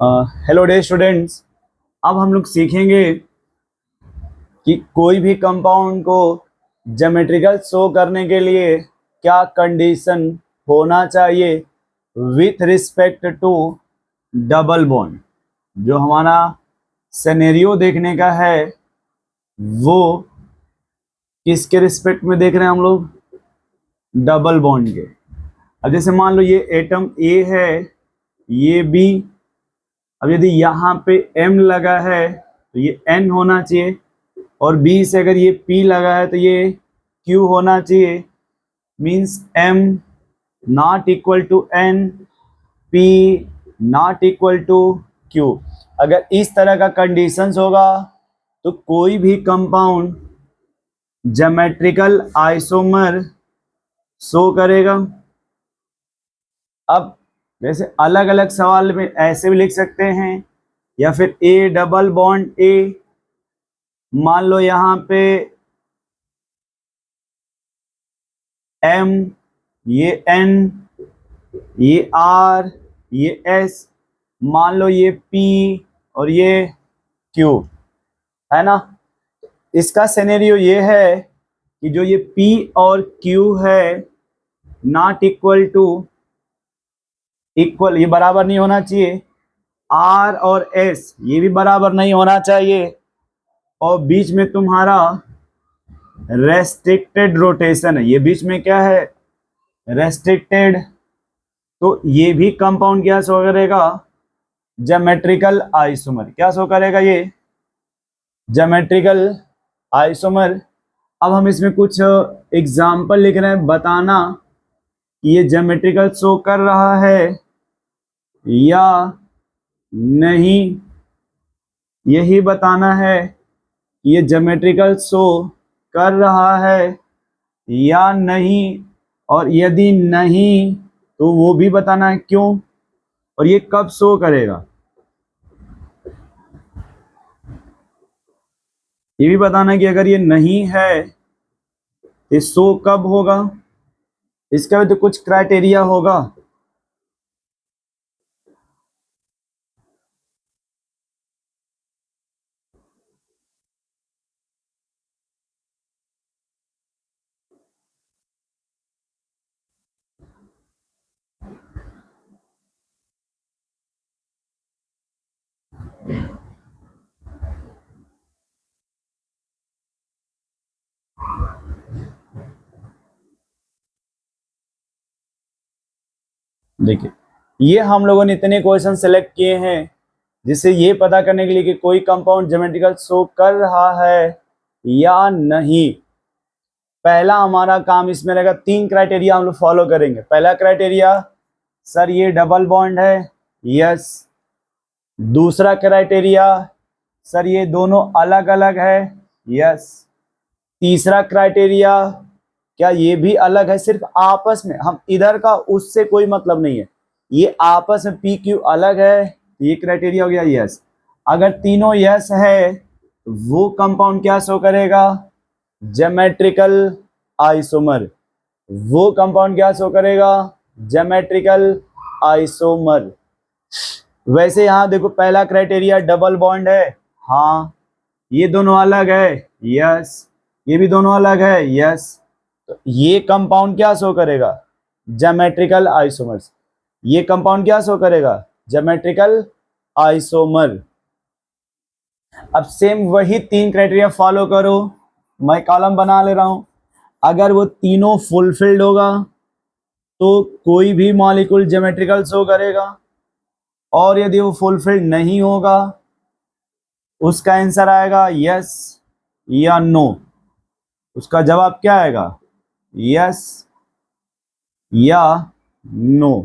Hello day students. अब हम लोग सीखेंगे कि कोई भी कंपाउंड को ज्योमेट्रिकल शो करने के लिए क्या कंडीशन होना चाहिए with respect to double bond. जो हमारा सिनेरियो देखने का है वो किसके रिस्पेक्ट में देख रहे हैं हम लोग, डबल बॉन्ड के। अब जैसे मान लो ये एटम ए है, ये बी। अब यदि यहाँ पे M लगा है तो ये N होना चाहिए, और B से अगर ये P लगा है तो ये Q होना चाहिए। Means M not equal to N, P not equal to Q। अगर इस तरह का कंडीशंस होगा तो कोई भी कंपाउंड ज्योमेट्रिकल आइसोमर शो करेगा। अब जैसे अलग अलग सवाल में ऐसे भी लिख सकते हैं, या फिर ए डबल बॉन्ड ए। मान लो यहाँ पे M, ये N, ये R, ये S। मान लो ये P और ये Q है ना। इसका सिनेरियो ये है कि जो ये P और Q है नॉट इक्वल टू, इक्वल ये बराबर नहीं होना चाहिए। R और S ये भी बराबर नहीं होना चाहिए, और बीच में तुम्हारा रेस्ट्रिक्टेड रोटेशन है। ये बीच में क्या है, रेस्ट्रिक्टेड। तो ये भी कंपाउंड क्या शो करेगा, ज्योमेट्रिकल आइसोमर। क्या शो करेगा ये, ज्योमेट्रिकल आइसोमर। अब हम इसमें कुछ एग्जाम्पल लिख रहे हैं, बताना कि ये ज्योमेट्रिकल शो कर रहा है या नहीं। यही बताना है कि ये ज्योमेट्रिकल शो कर रहा है या नहीं, और यदि नहीं तो वो भी बताना है क्यों, और ये कब शो करेगा ये भी बताना है कि अगर ये नहीं है तो शो कब होगा। इसका भी तो कुछ क्राइटेरिया होगा। देखिए, ये हम लोगों ने इतने क्वेश्चन सेलेक्ट किए हैं जिससे ये पता करने के लिए कि कोई कंपाउंड ज्योमेट्रिकल शो कर रहा है या नहीं। पहला हमारा काम इसमें रहेगा, तीन क्राइटेरिया हम लोग फॉलो करेंगे। पहला क्राइटेरिया, सर ये डबल बॉन्ड है, यस। दूसरा क्राइटेरिया, सर ये दोनों अलग अलग है, यस। तीसरा क्राइटेरिया, क्या ये भी अलग है, सिर्फ आपस में, हम इधर का उससे कोई मतलब नहीं है, ये आपस में पी क्यू अलग है, ये क्राइटेरिया हो गया यस। अगर तीनों यस है तो वो कंपाउंड क्या शो करेगा, ज्योमेट्रिकल आइसोमर। वो कंपाउंड क्या शो करेगा, ज्योमेट्रिकल आइसोमर। वैसे यहां देखो, पहला क्राइटेरिया डबल बॉन्ड है, हाँ। ये दोनों अलग है, यस। ये भी दोनों अलग है, यस। तो ये कंपाउंड क्या शो करेगा, ज्योमेट्रिकल आइसोमर्स। ये कंपाउंड क्या शो करेगा, ज्योमेट्रिकल आइसोमर। अब सेम वही तीन क्राइटेरिया फॉलो करो। मैं कॉलम बना ले रहा हूं। अगर वो तीनों फुलफिल्ड होगा तो कोई भी मॉलिक्यूल ज्योमेट्रिकल शो करेगा, और यदि वो फुलफिल्ड नहीं होगा उसका आंसर आएगा यस या नो। उसका जवाब क्या आएगा, यस या नो।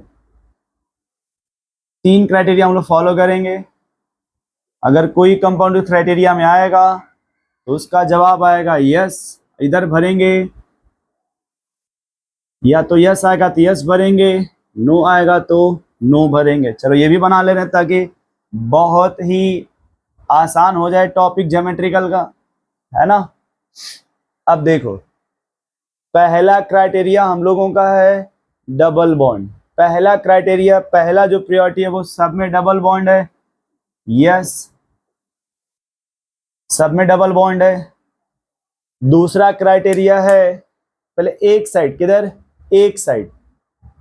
तीन क्राइटेरिया हम लोग फॉलो करेंगे। अगर कोई कंपाउंड क्राइटेरिया में आएगा तो उसका जवाब आएगा यस, इधर भरेंगे, या तो यस आएगा तो यस भरेंगे, नो आएगा तो नो भरेंगे। चलो ये भी बना ले रहे हैं ताकि बहुत ही आसान हो जाए टॉपिक ज्योमेट्रिकल का, है ना। अब देखो, पहला क्राइटेरिया हम लोगों का है डबल बॉन्ड। पहला क्राइटेरिया, पहला जो प्रायोरिटी है वो सब में डबल बॉन्ड है। यस, सब में डबल बॉन्ड है। दूसरा क्राइटेरिया है, पहले एक साइड, किधर, एक साइड,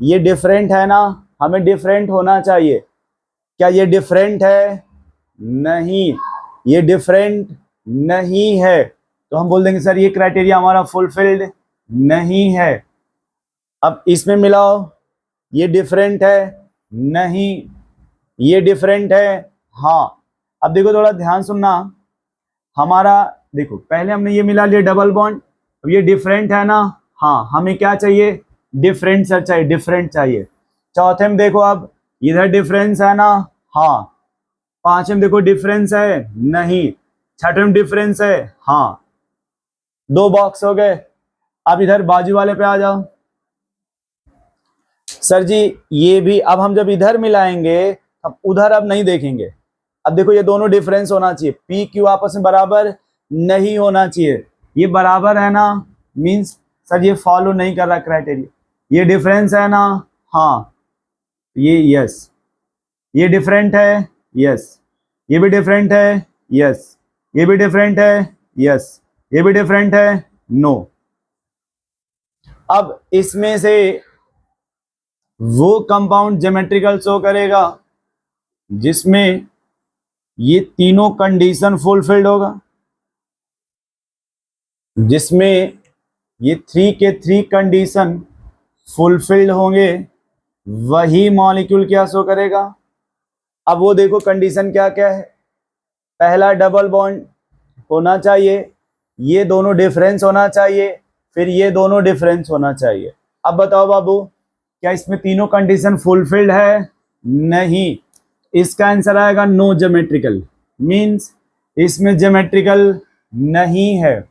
ये डिफरेंट है ना, हमें डिफरेंट होना चाहिए। क्या ये डिफरेंट है? नहीं, ये डिफरेंट नहीं है, तो हम बोल देंगे सर ये क्राइटेरिया हमारा फुलफिल्ड नहीं है। अब इसमें मिलाओ, ये डिफरेंट है, नहीं, ये डिफरेंट है, हाँ। अब देखो थोड़ा ध्यान सुनना, हमारा देखो पहले हमने ये मिला लिया डबल बॉन्ड, अब ये डिफरेंट है ना, हाँ, हमें क्या चाहिए, डिफरेंट सर चाहिए, डिफरेंट चाहिए। चौथे में देखो, अब इधर डिफरेंस है ना, हाँ। पांचवें में देखो डिफरेंस है, नहीं। छठवें में डिफरेंस है, हाँ। 2 बॉक्स हो गए। अब इधर बाजू वाले पे आ जाओ। सर जी ये भी, अब हम जब इधर मिलाएंगे अब उधर अब नहीं देखेंगे। अब देखो ये दोनों डिफरेंस होना चाहिए, पी क्यू आपस में बराबर नहीं होना चाहिए। ये बराबर है ना, मींस सर ये फॉलो नहीं कर रहा क्राइटेरिया। ये डिफरेंस है ना, हाँ, ये यस, ये डिफरेंट है, यस, ये भी डिफरेंट है, यस, ये भी डिफरेंट है, यस, ये भी डिफरेंट है, नो। अब इसमें से वो कंपाउंड ज्योमेट्रिकल शो करेगा जिसमें ये तीनों कंडीशन फुलफिल्ड होगा, जिसमें ये 3 के 3 कंडीशन फुलफिल्ड होंगे, वही मॉलिक्यूल क्या शो करेगा। अब वो देखो कंडीशन क्या क्या है। पहला डबल बॉन्ड होना चाहिए, ये दोनों डिफरेंस होना चाहिए, फिर ये दोनों डिफरेंस होना चाहिए। अब बताओ बाबू, क्या इसमें तीनों कंडीशन फुलफिल्ड है? नहीं, इसका आंसर आएगा नो ज्योमेट्रिकल, मींस इसमें ज्योमेट्रिकल नहीं है।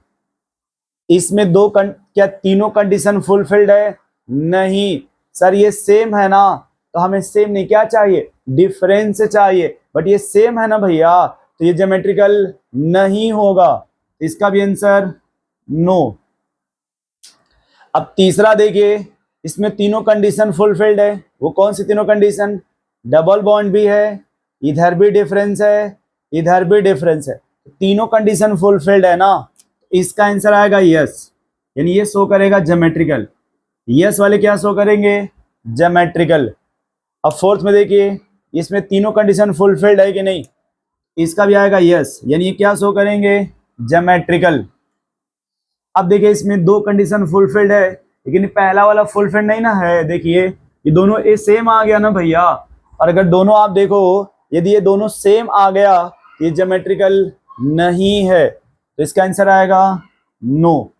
इसमें क्या तीनों कंडीशन फुलफिल्ड है? नहीं सर, ये सेम है ना, तो हमें सेम नहीं, क्या चाहिए, डिफरेंस चाहिए, बट ये सेम है ना भैया, तो ये ज्योमेट्रिकल नहीं होगा। इसका भी आंसर नो। अब तीसरा देखिए, इसमें तीनों कंडीशन फुलफिल्ड है। वो कौन सी तीनों कंडीशन? डबल बॉन्ड भी है, इधर भी डिफरेंस है, इधर भी डिफरेंस है, तीनों कंडीशन फुलफिल्ड है ना, इसका आंसर आएगा यस, यानी ये शो करेगा ज्योमेट्रिकल। यस वाले क्या शो करेंगे? ज्योमेट्रिकल। अब फोर्थ में देखिए, इसमें तीनों कंडीशन फुलफिल्ड है कि नहीं, इसका भी आएगा यस, यानी ये क्या शो करेंगे? ज्योमेट्रिकल। अब देखिए इसमें 2 कंडीशन फुलफिल्ड है, लेकिन पहला वाला फुलफिल्ड नहीं ना है। देखिए ये दोनों ए सेम आ गया ना भैया, और अगर दोनों आप देखो, यदि ये दोनों सेम आ गया, ये ज्योमेट्रिकल नहीं है, तो इसका आंसर आएगा नो।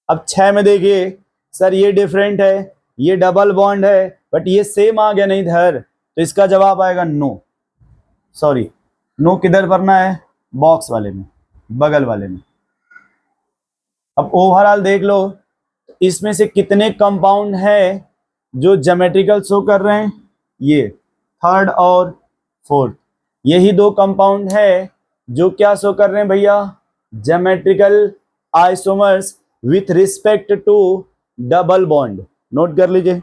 अब 6 में देखिए, सर ये डिफरेंट है, ये डबल बॉन्ड है, बट ये सेम आ गया नहीं इधर, तो इसका जवाब आएगा नो। सॉरी, नो किधर भरना है? बॉक्स वाले में, बगल वाले में। अब ओवरऑल देख लो, इसमें से कितने कंपाउंड हैं जो ज्योमेट्रिकल शो कर रहे हैं? ये थर्ड और फोर्थ, यही 2 कंपाउंड है जो क्या शो कर रहे हैं भैया? Geometrical isomers with respect to double bond. Note कर लीजिए।